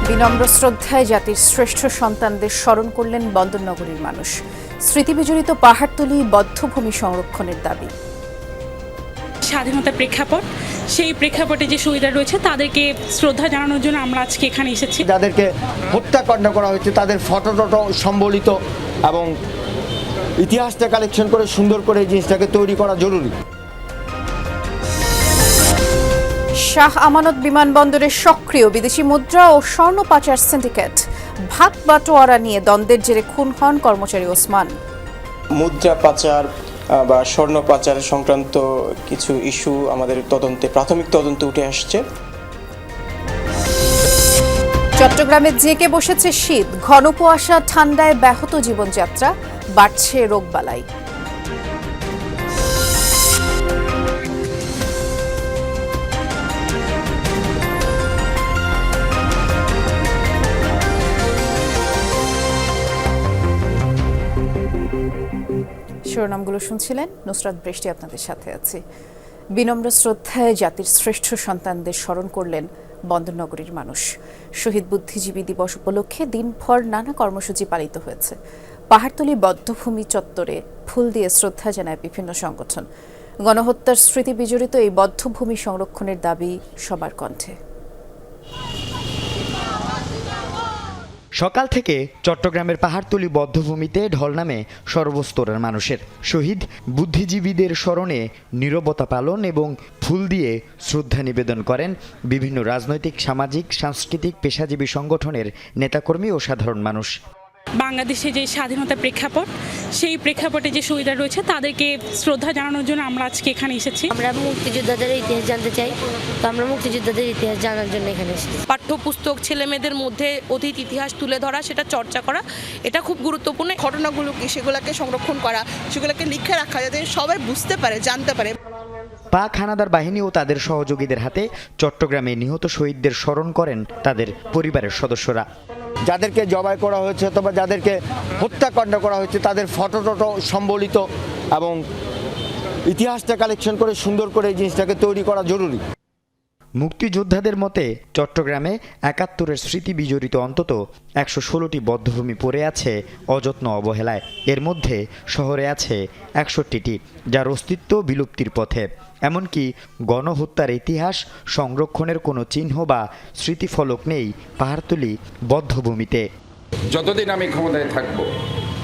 বিনম্র শ্রদ্ধায় জাতির শ্রেষ্ঠ সন্তানদের স্মরণ করলেন বন্দরনগরীর মানুষ। স্মৃতিবিজড়িত পাহাড়তলী বধ্যভূমি সংরক্ষণের দাবি। স্বাধীনতার প্রেক্ষাপট, সেই প্রেক্ষাপটে যে শহীদরা রয়েছে তাদেরকে শ্রদ্ধা জানানোর জন্য আমরা আজকে এখানে এসেছি। যাদেরকে হত্যাকাণ্ড করা হয়েছে তাদের ফটো সম্বলিত এবং ইতিহাসটা কালেকশন করে সুন্দর করে এই জিনিসটাকে তৈরি করা জরুরি। শাহ আমানত বিমানবন্দরে সক্রিয় বিদেশি মুদ্রা ও স্বর্ণ পাচার সিন্ডিকেট। ভাগ বাটোয়ারা নিয়ে দ্বন্দ্বের জেরে খুন হন কর্মচারী ওসমান। মুদ্রা পাচার বা স্বর্ণ পাচার সংক্রান্ত কিছু ইস্যু আমাদের প্রাথমিক তদন্তে উঠে আসছে। চট্টগ্রামে জেঁকে বসেছে শীত, ঘন কুয়াশা, ঠান্ডায় ব্যাহত জীবনযাত্রা, বাড়ছে রোগবালাই। শিরোনামগুলো শুনছিলেন, নুসরাত বৃষ্টি আপনাদের সাথে আছি। বিনম্র শ্রদ্ধায় জাতির শ্রেষ্ঠ সন্তানদের স্মরণ করলেন বন্দরনগরীর মানুষ। শহীদ বুদ্ধিজীবী দিবস উপলক্ষে দিনভর নানা কর্মসূচি পালিত হয়েছে। পাহাড়তলী বধ্যভূমি চত্বরে ফুল দিয়ে শ্রদ্ধা জানায় বিভিন্ন সংগঠন। গণহত্যার স্মৃতি বিজড়িত এই বধ্যভূমি সংরক্ষণের দাবি সবার কণ্ঠে। সকাল থেকে চট্টগ্রামের পাহাড়তলী বধ্যভূমিতে ঢল নামে সর্বস্তরের মানুষের। শহীদ বুদ্ধিজীবীদের স্মরণে নীরবতা পালন এবং ফুল দিয়ে শ্রদ্ধা নিবেদন করেন বিভিন্ন রাজনৈতিক, সামাজিক, সাংস্কৃতিক, পেশাজীবী সংগঠনের নেতাকর্মী ও সাধারণ মানুষ। বাংলাদেশে যে স্বাধীনতার প্রেক্ষাপট, সেই প্রেক্ষাপটে যে শহীদরা রয়েছে তাদেরকে শ্রদ্ধা জানানোর জন্য আমরা আজকে এখানে এসেছি। আমরা মুক্তিযোদ্ধাদের ইতিহাস জানতে চাই, তো আমরা মুক্তিযোদ্ধাদের ইতিহাস জানার জন্য এখানে এসেছি। পাঠ্যপুস্তক ছেলেমেয়েদের মধ্যে অতীত ইতিহাস তুলে ধরা, সেটা চর্চা করা, এটা খুব গুরুত্বপূর্ণ। ঘটনাগুলোকে সেগুলোকে সংরক্ষণ করা, সেগুলোকে লিখে রাখা, যাতে সবাই বুঝতে পারে, জানতে পারে। পাক হানাদার বাহিনী ও তাদের সহযোগীদের হাতে চট্টগ্রামে নিহত শহীদদের স্মরণ করেন তাদের পরিবারের সদস্যরা। যাদেরকে জবাই করা হয়েছে অথবা যাদেরকে হত্যাকাণ্ড করা হয়েছে তাদের ফটো সম্বলিত এবং ইতিহাসটা কালেকশন করে সুন্দর করে এই জিনিসটাকে তৈরি করা জরুরি। মুক্তিযোদ্ধাদের মতে চট্টগ্রামে ৭১-এর স্মৃতি বিজড়িত অন্তত ১১৬টি বধ্যভূমি পড়ে আছে অযত্ন অবহেলায়। এর মধ্যে শহরে আছে ৬১টি, যার অস্তিত্ব বিলুপ্তির পথে। এমনকি গণহত্যার ইতিহাস সংরক্ষণের কোনো চিহ্ন বা স্মৃতিফলক নেই পাহাড়তলী বধ্যভূমিতে। যতদিন আমি ক্ষমতায় থাকব,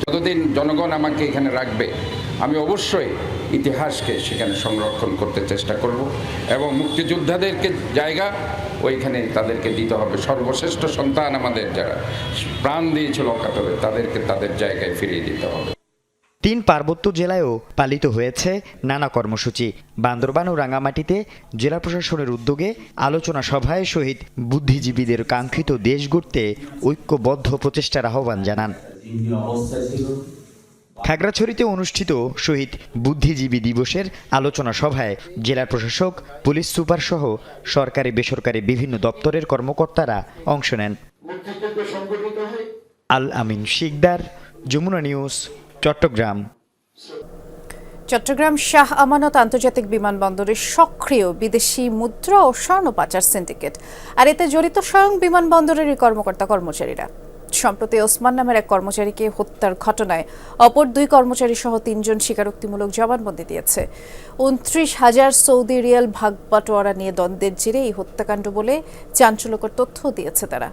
যতদিন জনগণ আমাকে এখানে রাখবে, আমি অবশ্যই ইতিহাসকে সেখানে সংরক্ষণ করতে চেষ্টা করব এবং মুক্তিযোদ্ধাদেরকে জায়গা ওইখানে তাদেরকে দিতে হবে। সর্বশ্রেষ্ঠ সন্তান আমাদের যারা প্রাণ দিয়েছিল অকাতরে, তাদেরকে তাদের জায়গায় ফিরিয়ে দিতে হবে। ৩ পার্বত্য জেলায়ও পালিত হয়েছে নানা কর্মসূচি। বান্দরবান ও রাঙামাটিতে জেলা প্রশাসনের উদ্যোগে আলোচনা সভায় শহীদ বুদ্ধিজীবীদের কাঙ্ক্ষিত দেশ গড়তে ঐক্যবদ্ধ প্রচেষ্টার আহ্বান জানান। খাগড়াছড়িতে অনুষ্ঠিত শহীদ বুদ্ধিজীবী দিবসের আলোচনা সভায় জেলা প্রশাসক, পুলিশ সুপার সহ সরকারি বেসরকারি বিভিন্ন দপ্তরের কর্মকর্তারা অংশ নেন। আল আমিন শিকদার, যমুনা নিউজ, চট্টগ্রাম। চট্টগ্রাম শাহ আমানত আন্তর্জাতিক বিমানবন্দরে সক্রিয় বিদেশি মুদ্রা ও স্বর্ণ পাচার সিন্ডিকেট, আর এতে জড়িত স্বয়ং বিমানবন্দরের কর্মকর্তা কর্মচারীরা। সম্প্রতি ওসমান নামের এক কর্মচারীকে হত্যার ঘটনায় অপর 2 কর্মচারী সহ 3 জন স্বীকারোক্তিমূলক জবানবন্দি দিয়েছে। ২৯,০০০ সৌদি রিয়াল ভাগ বাটোয়ারা নিয়ে দ্বন্দ্বের জেরে এই হত্যাকাণ্ড বলে চাঞ্চল্যকর তথ্য দিয়েছে তারা।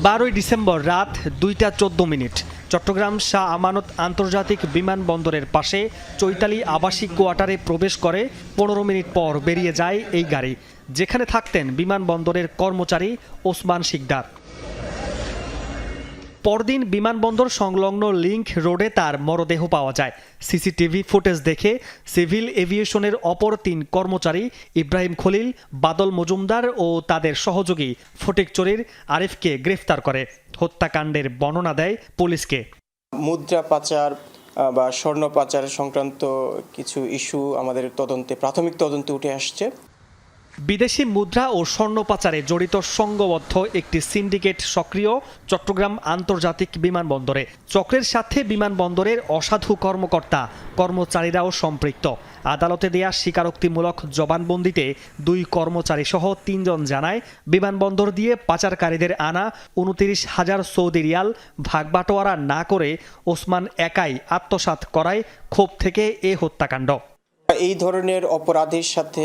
12 ডিসেম্বর রাত 2:14 চট্টগ্রাম শাহ আমানত আন্তর্জাতিক বিমানবন্দরের পাশে চৈতালি আবাসিক কোয়ার্টারে প্রবেশ করে 15 মিনিট পর বেরিয়ে যায় এই গাড়ি, যেখানে থাকতেন বিমানবন্দরের কর্মচারী ওসমান শিকদার। পরদিন বিমানবন্দর সংলগ্ন লিংক রোডে তার মরদেহ পাওয়া যায়। সিসিটিভি ফুটেজ দেখে সিভিল এভিয়েশনের অপর 3 কর্মচারী ইব্রাহিম খলিল, বাদল মজুমদার ও তাদের সহযোগী ফটিকছড়ির আরিফকে গ্রেফতার করে। হত্যাকাণ্ডের বর্ণনা দেয় পুলিশকে। মুদ্রা পাচার বা স্বর্ণ পাচার সংক্রান্ত কিছু ইস্যু আমাদের প্রাথমিক তদন্তে উঠে আসছে। বিদেশি মুদ্রা ও স্বর্ণ পাচারে জড়িত সংঘবদ্ধ একটি সিন্ডিকেট সক্রিয় চট্টগ্রাম আন্তর্জাতিক বিমানবন্দরে। চক্রের সাথে বিমানবন্দরের অসাধু কর্মকর্তা কর্মচারীরাও সম্পৃক্ত। আদালতে দেয়া স্বীকারোক্তিমূলক জবানবন্দিতে 2 কর্মচারী সহ 3 জন জানায়, বিমানবন্দর দিয়ে পাচারকারীদের আনা 29,000 সৌদি রিয়াল ভাগবাটোয়ারা না করে ওসমান একাই আত্মসাৎ করায় ক্ষোভ থেকে এ হত্যাকাণ্ড। এই ধরনের অপরাধের সাথে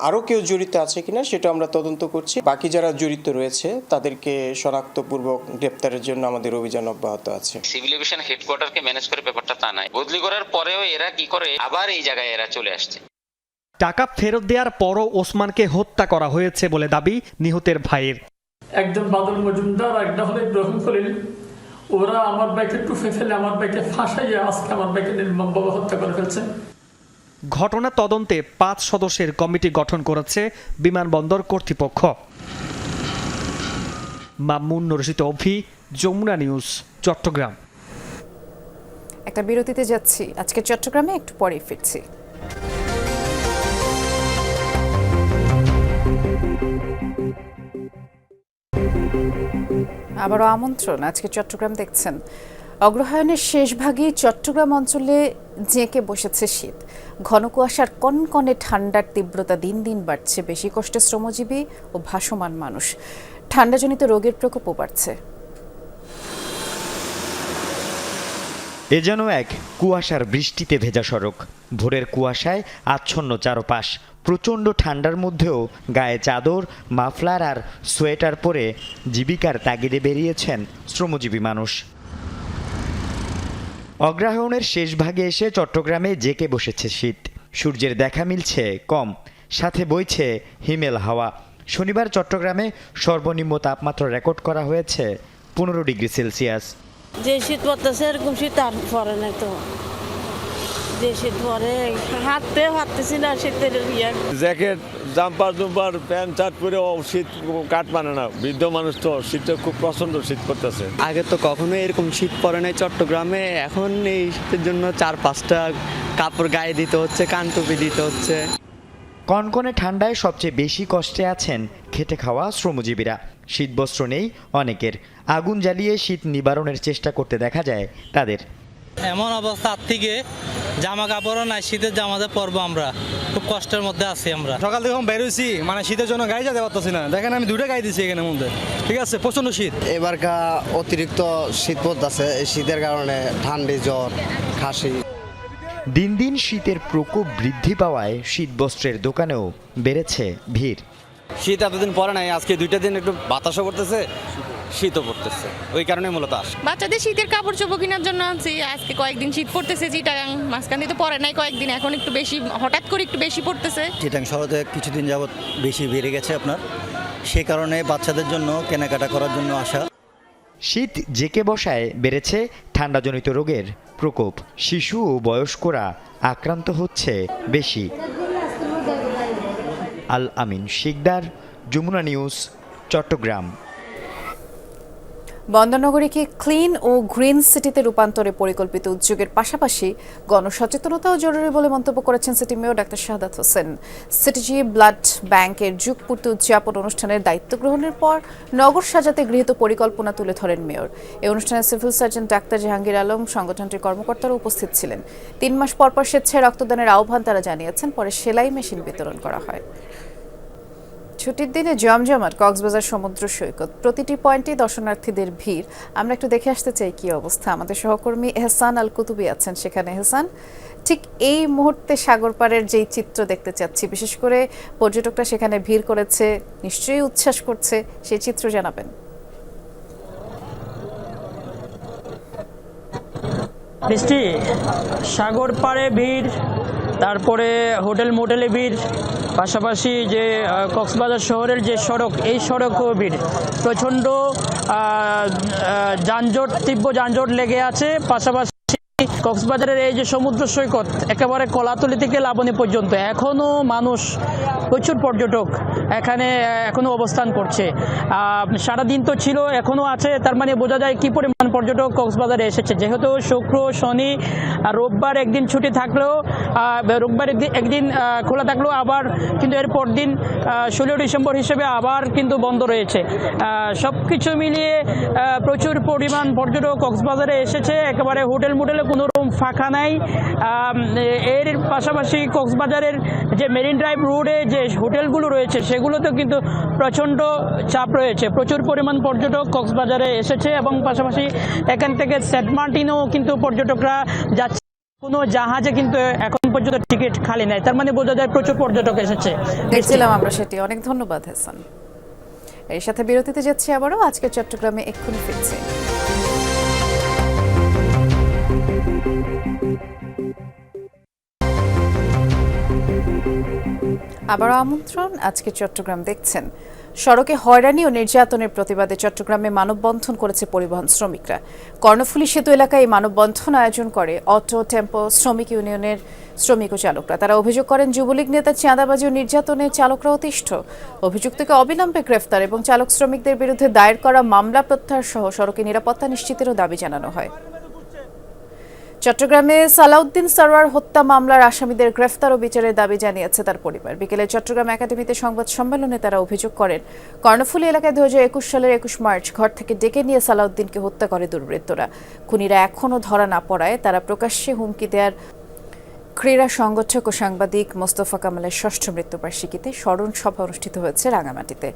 আরও কেউ জড়িত আছে কিনা সেটা আমরা তদন্ত করছি। বাকি যারা জড়িত রয়েছে তাদেরকে শনাক্তপূর্বক গ্রেপ্তারের জন্য আমাদের অভিযান অব্যাহত আছে। সিভিল এভিয়েশন হেডকোয়ার্টারকে ম্যানেজ করে ব্যাপারটা তা নাই, বদলি করার পরেও এরা কি করে আবার এই জায়গায় এরা চলে আসছে। টাকা ফেরত দেওয়ার পরও ওসমানকে হত্যা করা হয়েছে বলে দাবি নিহতের ভাইয়ের। একজন বাদল মজুমদার, একটা হলো ইব্রাহিম খলিল, ওরা আমার ভাইকে টুফে ফেলে আমার ভাইকে ফাঁসাইয়া আজকে আমার ভাইকে নির্মমভাবে হত্যা করে ফেলছে। ঘটনা তদন্তে 5 সদস্যের কমিটি গঠন করেছে বিমানবন্দর কর্তৃপক্ষ। মামুন রশিদ অভি, যমুনা নিউজ, চট্টগ্রাম। একটা বিরতিতে যাচ্ছি, আজকে চট্টগ্রামে একটু পরেই ফিরছি। আবারও আমন্ত্রণ, আজকে চট্টগ্রাম দেখছেন। অগ্রহায়ণের শেষ ভাগেই চট্টগ্রাম অঞ্চলে জেঁকে বসেছে শীত। ঘন কুয়াশার কনকনে ঠান্ডার তীব্রতা দিন দিন বাড়ছে। বেশি কষ্টে শ্রমজীবী ও ভাসমান মানুষ। ঠান্ডাজনিত রোগের প্রকোপও বাড়ছে। এ যেন এক কুয়াশার বৃষ্টিতে ভেজা সড়ক। ভোরের কুয়াশায় আচ্ছন্ন চারপাশ। প্রচণ্ড ঠান্ডার মধ্যেও গায়ে চাদর, মাফলার আর সোয়েটার পরে জীবিকার তাগিদে বেরিয়েছেন শ্রমজীবী মানুষ। অগ্রহায়ণের শেষ ভাগে এসে চট্টগ্রামে জেঁকে বসেছে শীত। সূর্যের দেখা মিলছে কম, সাথে বইছে হিমেল হাওয়া। শনিবার চট্টগ্রামে সর্বনিম্ন তাপমাত্রা রেকর্ড করা হয়েছে 15 ডিগ্রি সেলসিয়াস। যে শীত পড়তেছে এরকম শীত আর পরে না তো, যে শীত পরে হাঁটতেছি না শীতের জ্যাকেট, জাম্পার জুম্পার, প্যান্ট শার্ট পরে শীত কাট মানে না। বৃদ্ধ মানুষ তো শীতে খুব প্রচন্ড শীত করতেছে। আগে তো কখনো এরকম শীত পড়ে নাই চট্টগ্রামে। এখন এই শীতের জন্য 4-5টা কাপড় গায়ে দিতে হচ্ছে, কান টুপি দিতে হচ্ছে। কনকনে ঠান্ডায় সবচেয়ে বেশি কষ্টে আছেন খেটে খাওয়া শ্রমজীবীরা। শীতবস্ত্র নেই অনেকের। আগুন জ্বালিয়ে শীত নিবারণের চেষ্টা করতে দেখা যায় তাদের। এমন অবস্থা থেকে জামা কাপড়ও নাই, শীতের জামাতে পরবো, আমরা খুব কষ্টের মধ্যে আছি। আমরা সকাল থেকে বেরোইছি, মানে শীতের জন্য গায়ে যেতে পারতেছি না। দেখেন আমি 2টা গায়ে দিচ্ছি এখানের মধ্যে, ঠিক আছে, প্রচন্ড শীত। এবারকা অতিরিক্ত শীত পড়তেছে, এই শীতের কারণে ঠান্ডা, জ্বর, খাসি। দিন দিন শীতের প্রকোপ বৃদ্ধি পাওয়ায় শীতবস্ত্রের দোকানেও বেড়েছে ভিড়। শীত এতদিন পরে নাই, আজকে 2টা দিন একটু বাতাসও করতেছে, শীতও পড়তেছে, ওই কারণে মূলত আসে। বাচ্চাদের শীতের কাপড় চোপড় কেনার জন্য আনছি। আজকে কয়েকদিন শীত পড়তেছে, চিটাগাং মাঝখান দিয়ে তো পরে নাই কয়েকদিন, এখন একটু বেশি, হঠাৎ করে একটু বেশি পড়তেছে। চিটাং শহরে কিছুদিন যাবত বেশি বেড়ে গেছে আপনার, সে কারণে বাচ্চাদের জন্য কেনাকাটা করার জন্য আসা। শীত জেঁকে বসায় বেড়েছে ঠান্ডাজনিত রোগের প্রকোপ। শিশু ও বয়স্করা আক্রান্ত হচ্ছে বেশি। আল আমিন শিকদার, যমুনা নিউজ, চট্টগ্রাম। বন্দরনগরীকে ক্লিন ও গ্রিন সিটিতে রূপান্তরে পরিকল্পিত উদ্যোগের পাশাপাশি গণসচেতনতাও জরুরি বলে মন্তব্য করেছেন city mayor doctor Shahadat Hossain. CTG blood ব্যাংকের যুগপূর্তি উদযাপন অনুষ্ঠানের দায়িত্ব গ্রহণের পর নগর সাজাতে গৃহীত পরিকল্পনা তুলে ধরেন মেয়র। এই অনুষ্ঠানে civil surgeon doctor Jahangir Alam, সংগঠনটির কর্মকর্তারা উপস্থিত ছিলেন। 3 মাস পর পর স্বেচ্ছায় রক্তদানের আহ্বান তারা জানিয়েছেন। পরে সেলাই মেশিন বিতরণ করা হয়। ছুটির দিনে জমজমাট কক্সবাজার সমুদ্র সৈকত। প্রতিটি পয়েন্টে দর্শনার্থীদের ভিড়। আমরা একটু দেখে আসতে চাই কি অবস্থা। আমাদের সহকর্মী এহসান আল কুতুবি আছেন সেখানে। এহসান, ঠিক এই মুহূর্তে সাগর পাড়ের যেই চিত্র দেখতে চাচ্ছি, বিশেষ করে পর্যটকরা সেখানে ভিড় করেছে, নিশ্চয়ই উচ্ছ্বাস করছে, সেই চিত্র জানাবেন। বৃষ্টি, সাগর পাড়ে ভিড়, তারপরে হোটেল মোটেলে ভিড়, পাশাপাশি যে কক্সবাজার শহরের যে সড়ক, এই সড়কও ভিড়। প্রচণ্ড যানজট, তীব্র যানজট লেগে আছে। পাশাপাশি কক্সবাজারের এই যে সমুদ্র সৈকত একেবারে কলাতলি থেকে লাবণী পর্যন্ত এখনও মানুষ, প্রচুর পর্যটক এখানে এখনও অবস্থান করছে। সারাদিন তো ছিল, এখনও আছে, তার মানে বোঝা যায় কি পরিমাণ পর্যটক কক্সবাজারে এসেছে। যেহেতু শুক্র, শনি, রোববার একদিন ছুটি থাকলেও, রোববার একদিন খোলা থাকলেও আবার কিন্তু এর পর দিন 16 ডিসেম্বর হিসেবে আবার কিন্তু বন্ধ রয়েছে। সব কিছু মিলিয়ে প্রচুর পরিমাণ পর্যটক কক্সবাজারে এসেছে। একেবারে হোটেল মোটেলে কোনো রকম ফাঁকা নাই। এর পাশাপাশি কক্সবাজারের যে মেরিন ড্রাইভ রোডে যে হোটেলগুলো রয়েছে সেগুলোতেও কিন্তু প্রচণ্ড চাপ রয়েছে। প্রচুর পরিমাণ পর্যটক কক্সবাজারে এসেছে এবং পাশাপাশি এখান থেকে সেন্ট মার্টিনেও কিন্তু পর্যটকরা যাচ্ছে। কোনো জাহাজে কিন্তু এখন পর্যন্ত টিকিট খালি নাই, তার মানে বোঝা যায় প্রচুর পর্যটক এসেছে। দেখছিলাম আমরা সেটি। অনেক ধন্যবাদ হাসান। এর সাথে বিরতিতে যাচ্ছি আবারও। আজকে চট্টগ্রামে এক্ষুনি ফিরছে। আবারও আমন্ত্রণ। আজকে চট্টগ্রাম দেখছেন। সড়কে হয়রানি ও নির্যাতনের প্রতিবাদে চট্টগ্রামে মানববন্ধন করেছে পরিবহন শ্রমিকরা। কর্ণফুলী সেতু এলাকায় মানববন্ধন আয়োজন করে অটো টেম্পো শ্রমিক ইউনিয়নের শ্রমিক ও চালকরা। তারা অভিযোগ করেন যুবলীগ নেতা চাঁদাবাজি ও নির্যাতনে চালকরা অতিষ্ঠ। অভিযুক্তকে অবিলম্বে গ্রেফতার এবং চালক শ্রমিকদের বিরুদ্ধে দায়ের করা মামলা প্রত্যাহার সহ সড়কে নিরাপত্তা নিশ্চিতেরও দাবি জানানো হয়। চট্টগ্রামে সালাউদ্দিন সরওয়ার হত্যা মামলার আসামিদের গ্রেফতার ও বিচারের দাবি জানিয়েছে তার পরিবার। বিকেলে চট্টগ্রাম একাডেমিতে সংবাদ সম্মেলনে তারা অভিযোগ করেন কর্ণফুলী এলাকায় 2021 সালের 21 মার্চ ঘর থেকে ডেকে নিয়ে সালাউদ্দিনকে হত্যা করে দুর্বৃত্তরা। খুনিরা এখনও ধরা না পড়ায় তারা প্রকাশ্যে হুমকি দেওয়ার ক্রীড়া সংগঠক ও সাংবাদিক মোস্তফা কামালের 6ষ্ঠ মৃত্যুবার্ষিকীতে স্মরণ সভা অনুষ্ঠিত হয়েছে রাঙামাটিতে।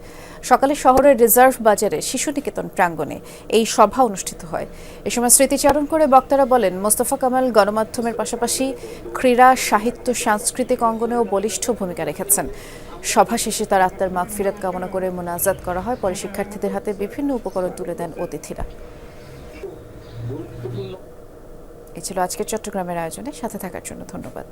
সকালে শহরের রিজার্ভ বাজারে শিশু নিকেতন প্রাঙ্গণে এই সভা অনুষ্ঠিত হয়। এ সময় স্মৃতিচারণ করে বক্তারা বলেন মোস্তফা কামাল গণমাধ্যমের পাশাপাশি ক্রীড়া, সাহিত্য, সাংস্কৃতিক অঙ্গনেও বলিষ্ঠ ভূমিকা রেখেছেন। সভা শেষে তার আত্মার মাগফিরাত কামনা করে মোনাজাত করা হয়। পরে শিক্ষার্থীদের হাতে বিভিন্ন উপকরণ তুলে দেন অতিথিরা। এই ছিল আজকের চট্টগ্রামের আয়োজনে। সাথে থাকার জন্য ধন্যবাদ।